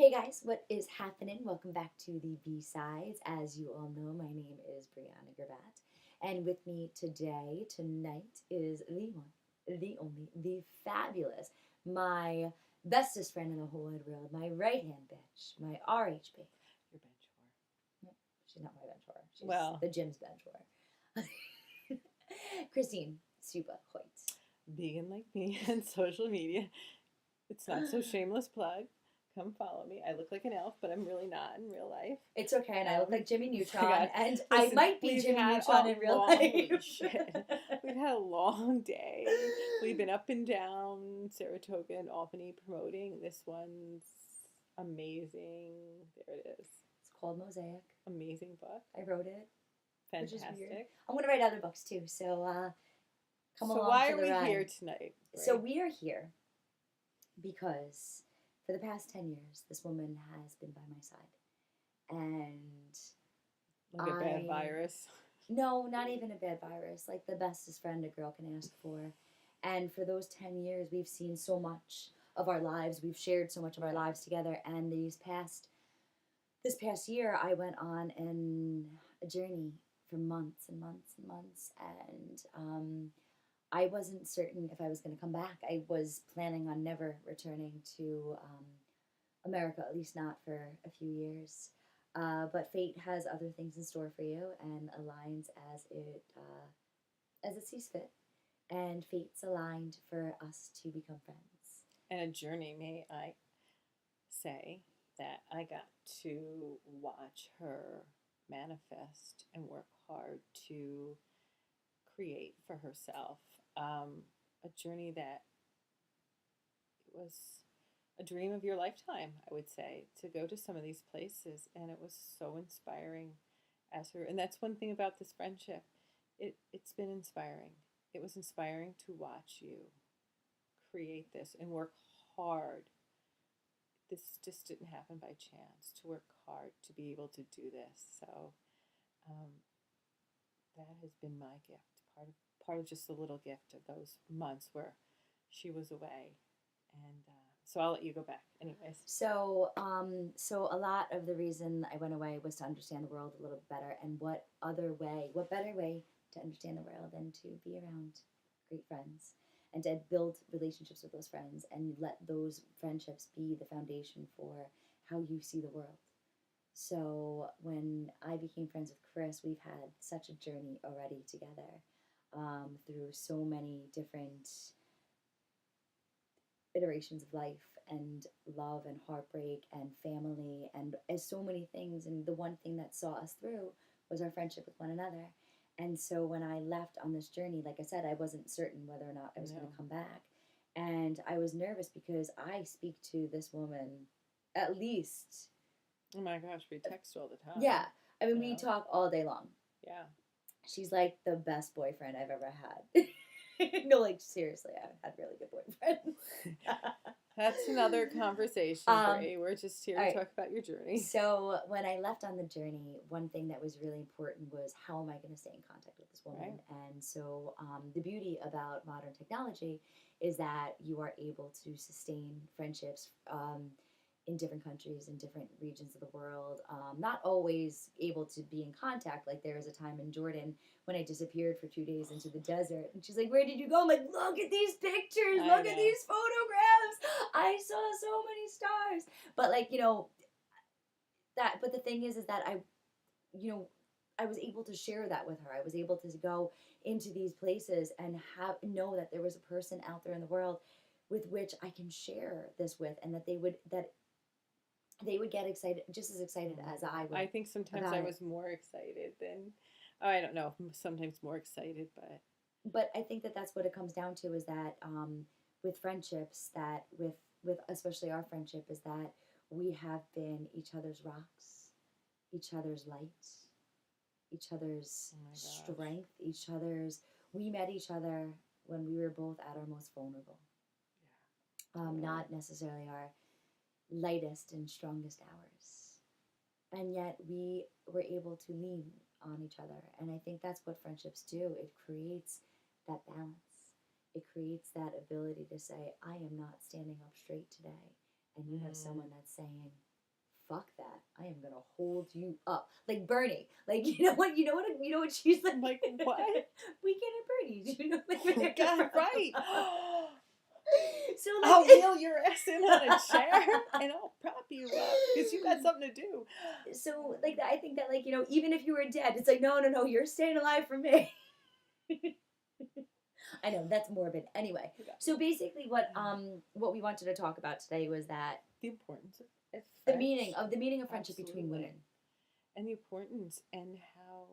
Hey guys, what is happening? Welcome back to the B-Sides. As you all know, my name is Brianna Gravatt. And with me tonight, is the one, the only, the fabulous, my bestest friend in the whole wide world, my right-hand bitch, my RH babe. Your bench whore. No, she's not my bench whore. She's Well, the gym's bench whore. Christine Suppa-Hoyt. vegan like me and social media. It's not so shameless plug. Come follow me. I look like an elf, but I'm really not in real life. It's okay, and I look like Jimmy I Neutron, got, and I listen, might be we've Jimmy had Neutron a in real long, life. holy shit. We've had a long day. We've been up and down Saratoga and Albany promoting. This one's amazing. There it is. It's called Mosaic. Amazing book. I wrote it, which is weird. Fantastic. I'm going to write other books too, so come So along why for are the we ride. here tonight? Right? So we are here because for the past 10 years, this woman has been by my side. And like a bad virus. No, not even a bad virus. Like the bestest friend a girl can ask for. And for those 10 years, we've seen so much of our lives. We've shared so much of our lives together. And this past year, I went on a journey for months and months and months. And I wasn't certain if I was going to come back. I was planning on never returning to America, at least not for a few years. But fate has other things in store for you and aligns as it sees fit. And fate's aligned for us to become friends. And a journey, may I say, that I got to watch her manifest and work hard to create for herself. A journey that was a dream of your lifetime, I would say, to go to some of these places. And it was so inspiring as her. And that's one thing about this friendship. It's been inspiring. It was inspiring to watch you create this and work hard. This just didn't happen by chance, to work hard to be able to do this. So um, that has been my gift, part of just the little gift of those months where she was away. And so I'll let you go back anyways. So a lot of the reason I went away was to understand the world a little better. And what better way to understand the world than to be around great friends and to build relationships with those friends and let those friendships be the foundation for how you see the world. So when I became friends with Chris, we've had such a journey already together through so many different iterations of life and love and heartbreak and family and as so many things. And the one thing that saw us through was our friendship with one another. And so when I left on this journey, like I said, I wasn't certain whether or not I was going to come back. And I was nervous because I speak to this woman at least. Oh my gosh, we text all the time. Yeah. I mean, we talk all day long. Yeah. She's like the best boyfriend I've ever had. No, like seriously, I've had really good boyfriends. That's another conversation, Bray. We're just here to talk about your journey. So when I left on the journey, one thing that was really important was how am I going to stay in contact with this woman? Right. And so the beauty about modern technology is that you are able to sustain friendships in different countries, in different regions of the world, not always able to be in contact. Like there was a time in Jordan when I disappeared for 2 days into the desert. And she's like, where did you go? I'm like, look at these pictures. Look at these photographs. I saw so many stars. But like, but the thing is that I was able to share that with her. I was able to go into these places and know that there was a person out there in the world with which I can share this with, and that they would get excited, just as excited as I would. I think sometimes I was more excited than, I don't know, sometimes more excited, But I think that that's what it comes down to, is that with friendships, that with especially our friendship, is that we have been each other's rocks, each other's light, each other's strength, we met each other when we were both at our most vulnerable. Yeah. Not necessarily our lightest and strongest hours. And yet we were able to lean on each other. And I think that's what friendships do. It creates that balance. It creates that ability to say, I am not standing up straight today. And you have someone that's saying, fuck that. I am gonna hold you up, like Bernie. Like you know what she's like. I'm like, what? Weekend at Bernie's. You know, like, Oh God, right. So like, I'll wheel your ass in on a chair and I'll prop you up because you got something to do. so like I think that like even if you were dead, it's like no, you're staying alive for me. I know that's morbid. Anyway, Yeah. so basically, what we wanted to talk about today was that The importance of the meaning of friendship between Absolutely. women. And the importance and how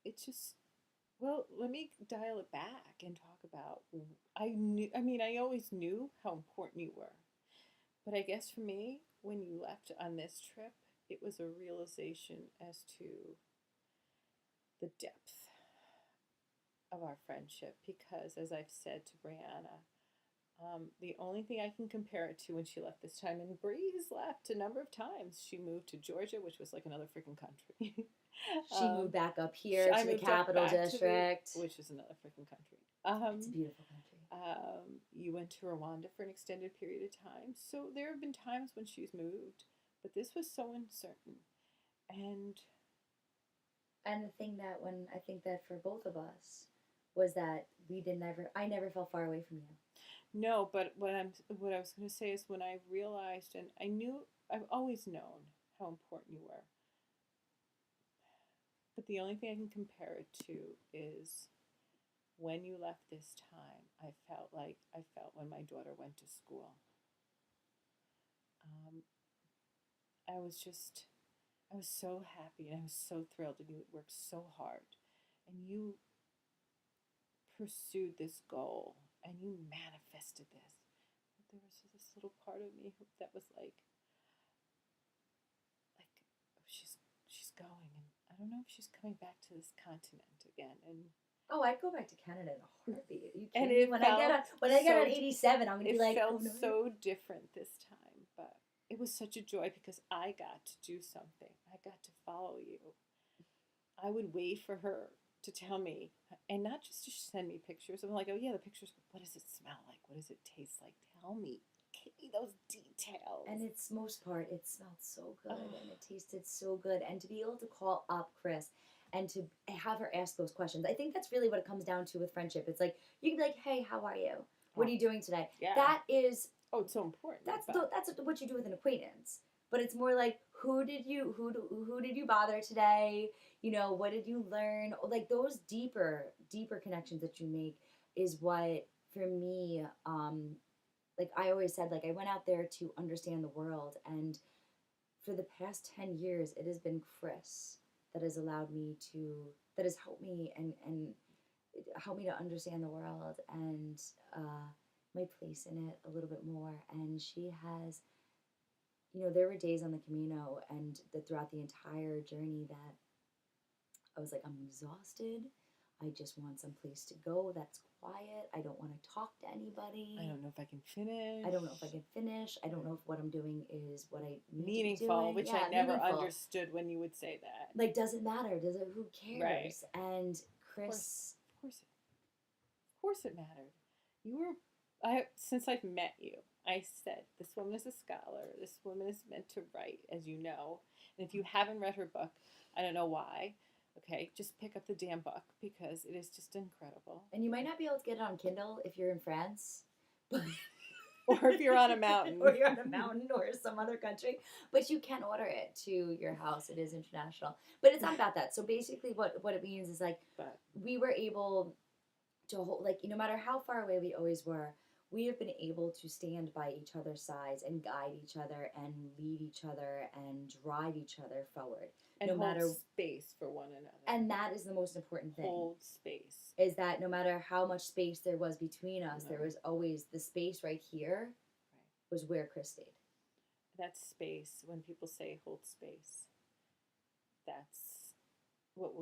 it's just, well, let me dial it back and talk about, I always knew how important you were, but I guess for me, when you left on this trip, it was a realization as to the depth of our friendship, because as I've said to Brianna, the only thing I can compare it to when she left this time, and Bree has left a number of times. She moved to Georgia, which was like another freaking country. She moved back up here I to the moved up Capital back to District. which is another freaking country. It's a beautiful country. You went to Rwanda for an extended period of time. So there have been times when she's moved, but this was so uncertain. And And the thing that when I think that for both of us was that I never felt far away from you. no, but what I was going to say is when I realized, and I've always known how important you were. But the only thing I can compare it to is when you left this time, I felt when my daughter went to school. Um, I was so happy and I was so thrilled, and you worked so hard and you pursued this goal and you manifested this. But there was this little part of me that was like, oh, she's going, and I don't know if she's coming back to this continent again. And Oh, I'd go back to Canada in a heartbeat. Are you and kidding me? it When I get on so 87, I'm gonna be it like, felt oh no. so different this time, but it was such a joy because I got to do something. I got to follow you. I would wait for her to tell me, and not just to send me pictures. I'm like, oh yeah, the pictures. What does it smell like? What does it taste like? Tell me. Give me those details. And its most part, it smelled so good Oh. and it tasted so good. And to be able to call up Chris and to have her ask those questions, I think that's really what it comes down to with friendship. It's like you can be like, "Hey, how are you? What are you doing today?" Yeah. That is. Oh, it's so important. That's what you do with an acquaintance. But it's more like who did you bother today? What did you learn? Like those deeper connections that you make is what for me. Like I always said, like I went out there to understand the world, and for the past 10 years, it has been Chris that has allowed me that has helped me and helped me to understand the world and my place in it a little bit more. And she has, there were days on the Camino and throughout the entire journey that I was like, I'm exhausted. I just want some place to go that's quiet. I don't want to talk to anybody. I don't know if I can finish. I don't know if I can finish. I don't know if what I'm doing is what I need meaningful, to be doing. which Yeah, I never meaningful. Understood when you would say that. Like, does it matter? Does it? Who cares? Right. And Chris, of course it mattered. Since I've met you, I said this woman is a scholar. This woman is meant to write, as you know. And if you haven't read her book, I don't know why. Okay, just pick up the damn book because it is just incredible. And you might not be able to get it on Kindle if you're in France, but or if you're on a mountain, or some other country, but you can order it to your house. It is international, but it's not about that. So basically, what it means is like we were able to hold, like no matter how far away we always were, we have been able to stand by each other's sides and guide each other and lead each other and drive each other forward. And no hold matter space for one another. And that is the most important thing. Hold space. Is that no matter how much space there was between us, there was always the space right here was where Chris stayed. That space, when people say hold space, that's what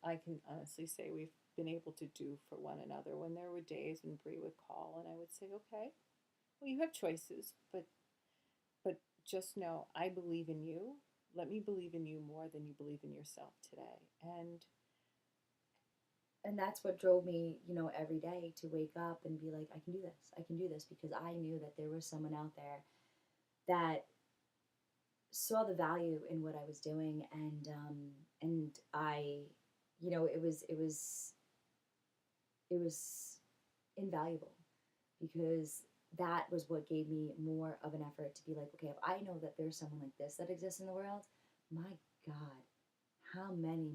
I can honestly say we've been able to do for one another. When there were days when Bree would call and I would say, okay, well, you have choices, but just know I believe in you. Let me believe in you more than you believe in yourself today. And that's what drove me, every day to wake up and be like, I can do this. I can do this because I knew that there was someone out there that saw the value in what I was doing, and I, it was invaluable, because that was what gave me more of an effort to be like, okay, if I know that there's someone like this that exists in the world, my God, how many